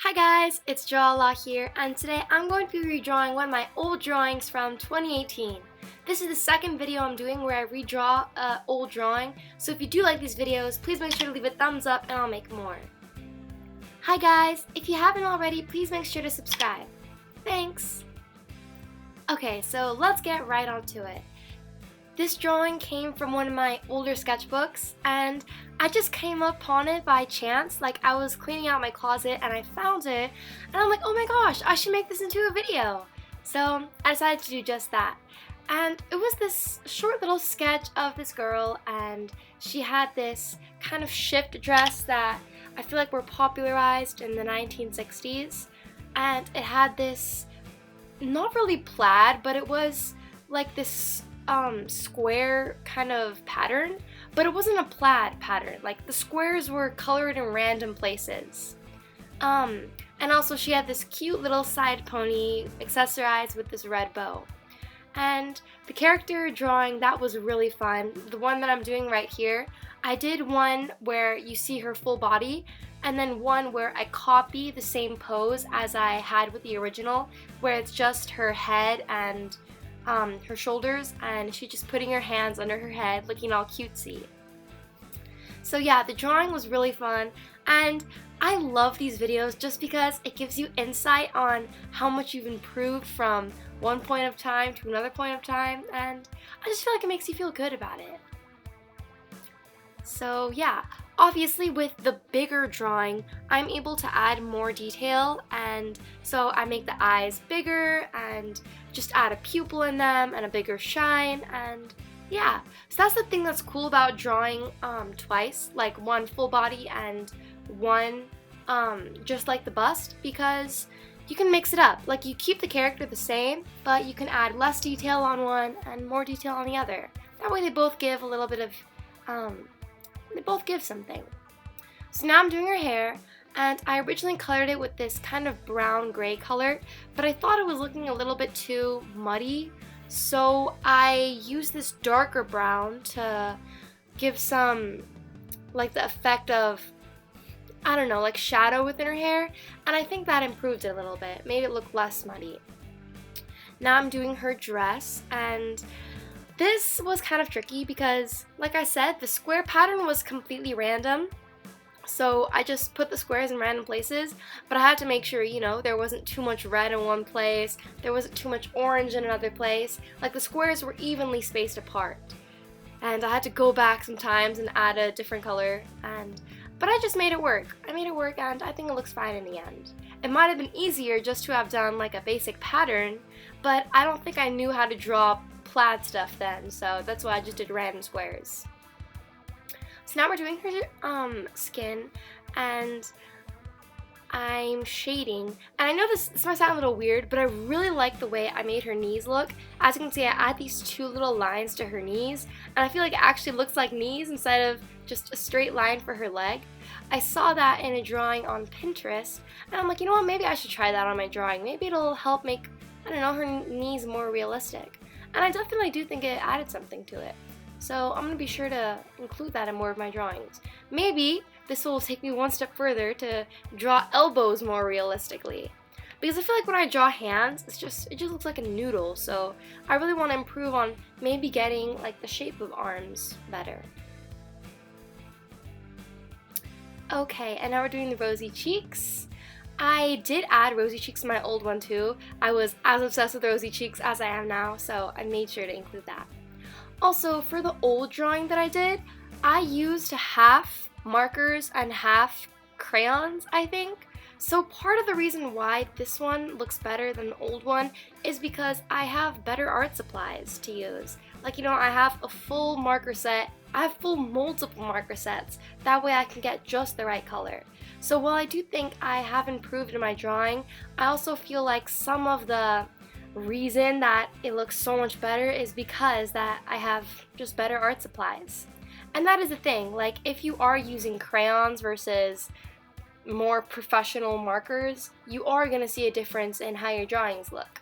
Hi guys, it's Joala here, and today I'm going to be redrawing one of my old drawings from 2018. This is the second video I'm doing where I redraw an old drawing, so if you do like these videos, please make sure to leave a thumbs up and I'll make more. Hi guys, if you haven't already, please make sure to subscribe. Thanks! Okay, so let's get right onto it. This drawing came from one of my older sketchbooks, and I just came upon it by chance. Like, I was cleaning out my closet and I found it, and I'm like, oh my gosh, I should make this into a video. So I decided to do just that. And it was this short little sketch of this girl, and she had this kind of shift dress that I feel like were popularized in the 1960s. And it had this, not really plaid, but it was like this square kind of pattern, but it wasn't a plaid pattern. Like, the squares were colored in random places. And also she had this cute little side pony accessorized with this red bow. And the character drawing, that was really fun. The one that I'm doing right here, I did one where you see her full body, and then one where I copy the same pose as I had with the original, where it's just her head and her shoulders, and she's just putting her hands under her head looking all cutesy. So yeah, the drawing was really fun, and I love these videos just because it gives you insight on how much you've improved from one point of time to another point of time, and I just feel like it makes you feel good about it. So yeah, obviously with the bigger drawing, I'm able to add more detail, and so I make the eyes bigger and just add a pupil in them and a bigger shine, and yeah. So that's the thing that's cool about drawing twice, like one full body and one just like the bust, because you can mix it up. Like, you keep the character the same, but you can add less detail on one and more detail on the other. That way they both give a little bit of they both give something. So now I'm doing her hair, and I originally colored it with this kind of brown gray color, but I thought it was looking a little bit too muddy, so I used this darker brown to give some, like, the effect of, I don't know, like shadow within her hair, and I think that improved it a little bit, made it look less muddy. Now I'm doing her dress, and this was kind of tricky because, like I said, the square pattern was completely random. So I just put the squares in random places, but I had to make sure, you know, there wasn't too much red in one place, there wasn't too much orange in another place. Like, the squares were evenly spaced apart. And I had to go back sometimes and add a different color, but I just made it work. I made it work, and I think it looks fine in the end. It might have been easier just to have done like a basic pattern, but I don't think I knew how to draw plaid stuff then, so that's why I just did random squares. So now we're doing her skin, and I'm shading. And I know this might sound a little weird, but I really like the way I made her knees look. As you can see, I add these two little lines to her knees, and I feel like it actually looks like knees instead of just a straight line for her leg. I saw that in a drawing on Pinterest, and I'm like, you know what, maybe I should try that on my drawing. Maybe it'll help make, I don't know, her knees more realistic. And I definitely do think it added something to it. So I'm going to be sure to include that in more of my drawings. Maybe this will take me one step further to draw elbows more realistically. Because I feel like when I draw hands, it just looks like a noodle. So I really want to improve on maybe getting like the shape of arms better. Okay, and now we're doing the rosy cheeks. I did add rosy cheeks in my old one too. I was as obsessed with rosy cheeks as I am now, so I made sure to include that. Also, for the old drawing that I did, I used half markers and half crayons, I think. So part of the reason why this one looks better than the old one is because I have better art supplies to use. Like, you know, I have a full marker set, I have full multiple marker sets. That way I can get just the right color. So while I do think I have improved in my drawing, I also feel like some of the reason that it looks so much better is because that I have just better art supplies. And that is the thing, like, if you are using crayons versus more professional markers, you are going to see a difference in how your drawings look.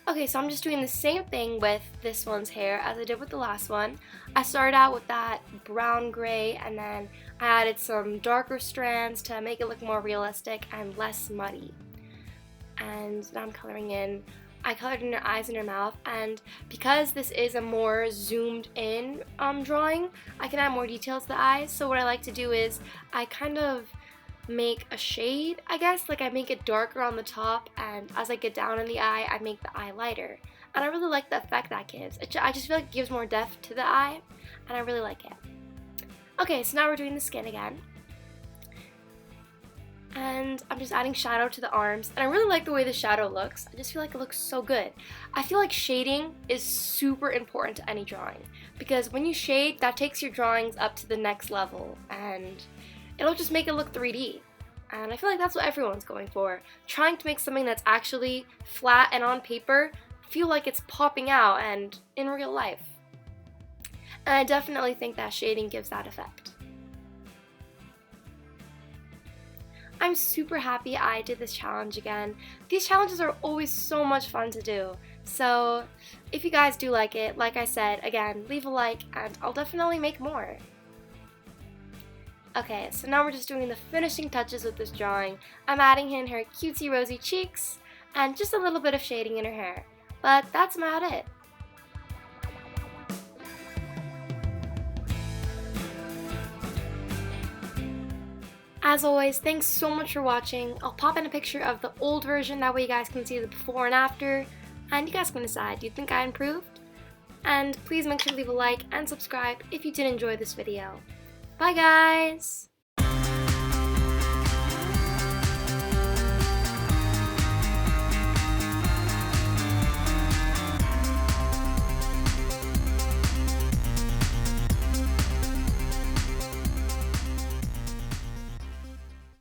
Okay, so I'm just doing the same thing with this one's hair as I did with the last one. I started out with that brown gray and then I added some darker strands to make it look more realistic and less muddy. And now I'm coloring in. I colored in her eyes and her mouth, and because this is a more zoomed in drawing, I can add more details to the eyes. So what I like to do is I kind of make a shade, I guess, like I make it darker on the top, and as I get down in the eye, I make the eye lighter. And I really like the effect that gives. I just feel like it gives more depth to the eye, and I really like it. Okay, so now we're doing the skin again. And I'm just adding shadow to the arms, and I really like the way the shadow looks. I just feel like it looks so good. I feel like shading is super important to any drawing, because when you shade, that takes your drawings up to the next level, and it'll just make it look 3D. And I feel like that's what everyone's going for, trying to make something that's actually flat and on paper feel like it's popping out and in real life. And I definitely think that shading gives that effect. I'm super happy I did this challenge again. These challenges are always so much fun to do. So if you guys do like it, like I said, again, leave a like and I'll definitely make more. Okay, so now we're just doing the finishing touches with this drawing. I'm adding in her cutesy rosy cheeks and just a little bit of shading in her hair. But that's about it. As always, thanks so much for watching. I'll pop in a picture of the old version, that way you guys can see the before and after, and you guys can decide, do you think I improved? And please make sure to leave a like and subscribe if you did enjoy this video. Bye guys!